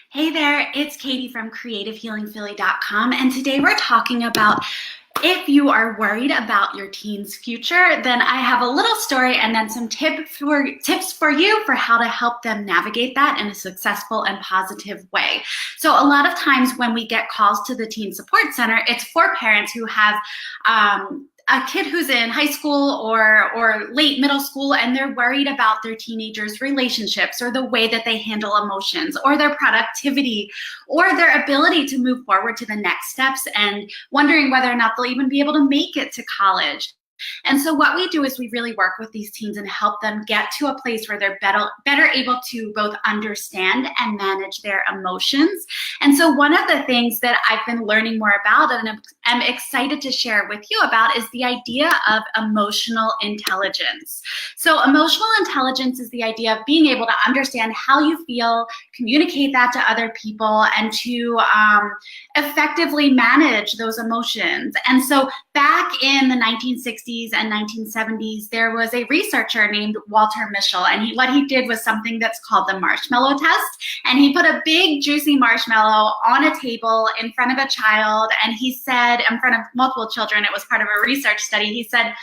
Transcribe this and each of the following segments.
Hey there, it's Katie from CreativeHealingPhilly.com, and today we're talking about if you are worried about your teen's future, then I have a little story and then some tips for you for how to help them navigate that in a successful and positive way. So a lot of times when we get calls to the Teen Support Center, it's for parents who have a kid who's in high school or late middle school, and they're worried about their teenagers' relationships or the way that they handle emotions or their productivity or their ability to move forward to the next steps, and wondering whether or not they'll even be able to make it to college. And so what we do is we really work with these teens and help them get to a place where they're better able to both understand and manage their emotions. And so one of the things that I've been learning more about and I'm excited to share with you about is the idea of emotional intelligence. So emotional intelligence is the idea of being able to understand how you feel, communicate that to other people, and to effectively manage those emotions. And so back in the 1960s and 1970s, there was a researcher named Walter Mischel, and what he did was something that's called the marshmallow test. And he put a big juicy marshmallow on a table in front of a child, and he said, in front of multiple children, it was part of a research study, he said,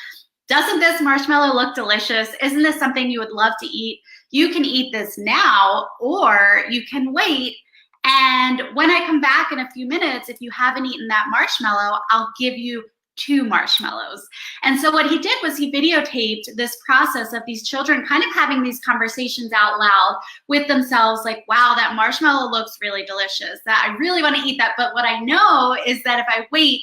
"Doesn't this marshmallow look delicious? Isn't this something you would love to eat? You can eat this now, or you can wait. And when I come back in a few minutes, if you haven't eaten that marshmallow, I'll give you 2 marshmallows." And so what he did was he videotaped this process of these children kind of having these conversations out loud with themselves, like, wow, that marshmallow looks really delicious. That I really want to eat that. But what I know is that if I wait,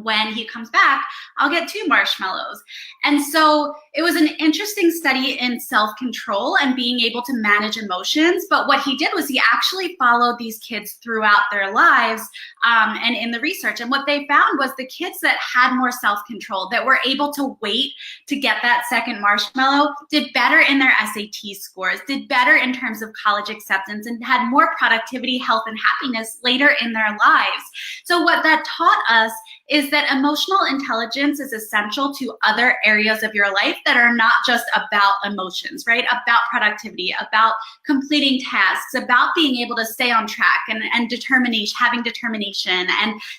when he comes back, I'll get 2 marshmallows. And so it was an interesting study in self-control and being able to manage emotions. But what he did was he actually followed these kids throughout their lives and in the research. And what they found was the kids that had more self-control, that were able to wait to get that second marshmallow, did better in their SAT scores, did better in terms of college acceptance, and had more productivity, health, and happiness later in their lives. So what that taught us is that emotional intelligence is essential to other areas of your life that are not just about emotions, right? About productivity, about completing tasks, about being able to stay on track and determination, having determination,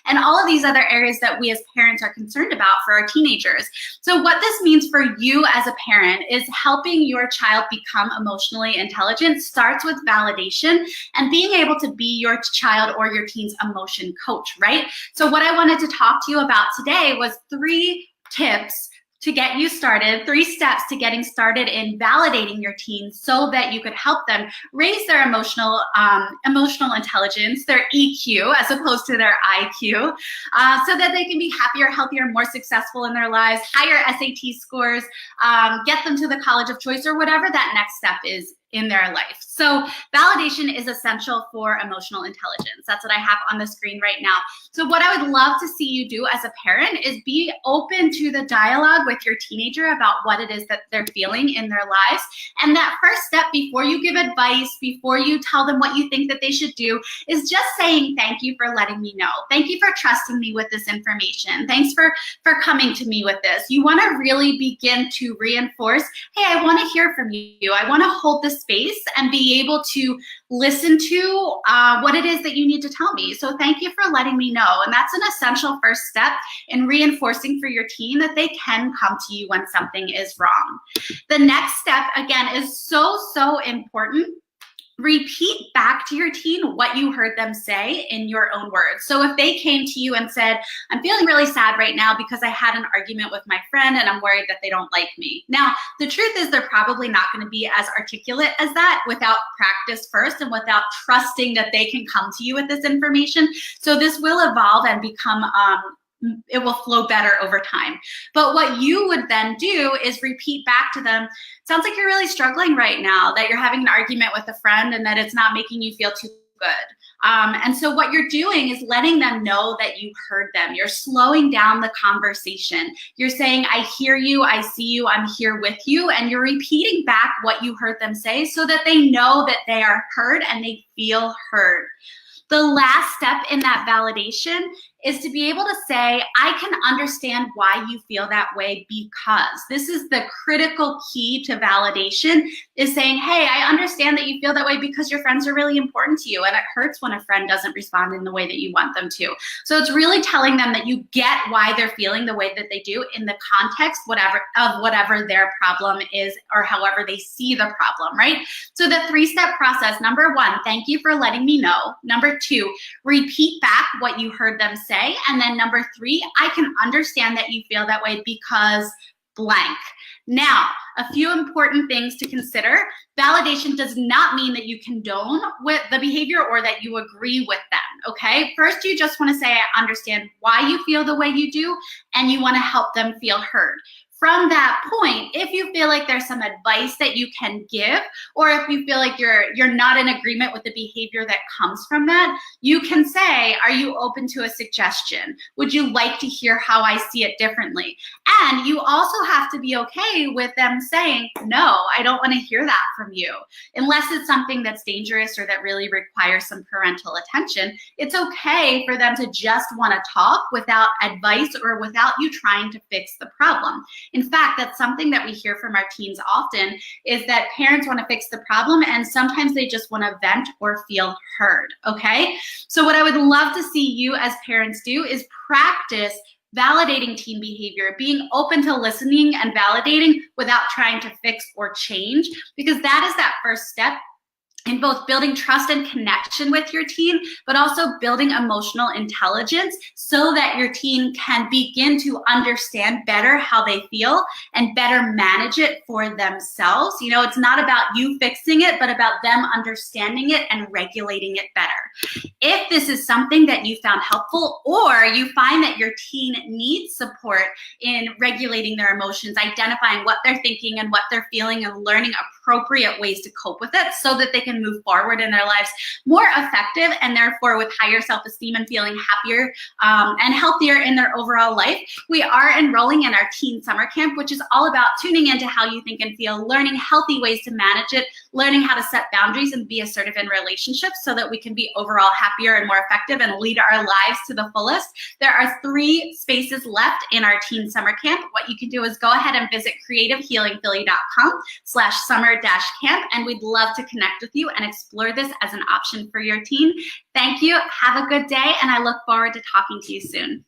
and all of these other areas that we as parents are concerned about for our teenagers. So what this means for you as a parent is helping your child become emotionally intelligent starts with validation and being able to be your child or your teen's emotion coach, right? So what I wanted to talk to you about today was 3 tips to get you started, 3 steps to getting started in validating your teen so that you could help them raise their emotional intelligence, their EQ, as opposed to their IQ, so that they can be happier, healthier, more successful in their lives, higher SAT scores, get them to the college of choice, or whatever that next step is in their life. So validation is essential for emotional intelligence. That's what I have on the screen right now. So what I would love to see you do as a parent is be open to the dialogue with your teenager about what it is that they're feeling in their lives. And that first step, before you give advice, before you tell them what you think that they should do, is just saying, thank you for letting me know. Thank you for trusting me with this information. Thanks for coming to me with this. You want to really begin to reinforce, hey, I want to hear from you. I want to hold this space and be able to listen to what it is that you need to tell me. So thank you for letting me know. And that's an essential first step in reinforcing for your teen that they can come to you when something is wrong. The next step, again, is so important. Repeat back to your teen what you heard them say in your own words. So if they came to you and said, I'm feeling really sad right now because I had an argument with my friend and I'm worried that they don't like me. Now, the truth is they're probably not going to be as articulate as that without practice first and without trusting that they can come to you with this information. So this will evolve and become it will flow better over time. But what you would then do is repeat back to them, sounds like you're really struggling right now, that you're having an argument with a friend and that it's not making you feel too good. And so what you're doing is letting them know that you heard them. You're slowing down the conversation. You're saying, I hear you, I see you, I'm here with you. And you're repeating back what you heard them say so that they know that they are heard and they feel heard. The last step in that validation is to be able to say, I can understand why you feel that way because. This is the critical key to validation, is saying, hey, I understand that you feel that way because your friends are really important to you, and it hurts when a friend doesn't respond in the way that you want them to. So it's really telling them that you get why they're feeling the way that they do in the context of whatever their problem is or however they see the problem, right? So the 3-step process: number 1, thank you for letting me know. Number 2, repeat back what you heard them say. And then number 3, I can understand that you feel that way because blank. Now, a few important things to consider. Validation does not mean that you condone with the behavior or that you agree with them, okay? First, you just want to say, I understand why you feel the way you do, and you want to help them feel heard. From that point, if you feel like there's some advice that you can give, or if you feel like you're not in agreement with the behavior that comes from that, you can say, are you open to a suggestion? Would you like to hear how I see it differently? And you also have to be okay with them saying, no, I don't want to hear that from you. Unless it's something that's dangerous or that really requires some parental attention, it's okay for them to just want to talk without advice or without you trying to fix the problem. In fact, that's something that we hear from our teens often, is that parents want to fix the problem and sometimes they just want to vent or feel heard, okay? So what I would love to see you as parents do is practice validating teen behavior, being open to listening and validating without trying to fix or change, because that is that first step in both building trust and connection with your teen, but also building emotional intelligence so that your teen can begin to understand better how they feel and better manage it for themselves. You know, it's not about you fixing it, but about them understanding it and regulating it better. If this is something that you found helpful, or you find that your teen needs support in regulating their emotions, identifying what they're thinking and what they're feeling, and learning appropriate ways to cope with it so that they can move forward in their lives more effective and therefore with higher self-esteem and feeling happier and healthier in their overall life, we are enrolling in our teen summer camp, which is all about tuning into how you think and feel, learning healthy ways to manage it, learning how to set boundaries and be assertive in relationships so that we can be overall happier and more effective and lead our lives to the fullest. There are 3 spaces left in our teen summer camp. What you can do is go ahead and visit creativehealingphilly.com/summer-camp, and we'd love to connect with you and explore this as an option for your teen. Thank you. Have a good day, and I look forward to talking to you soon.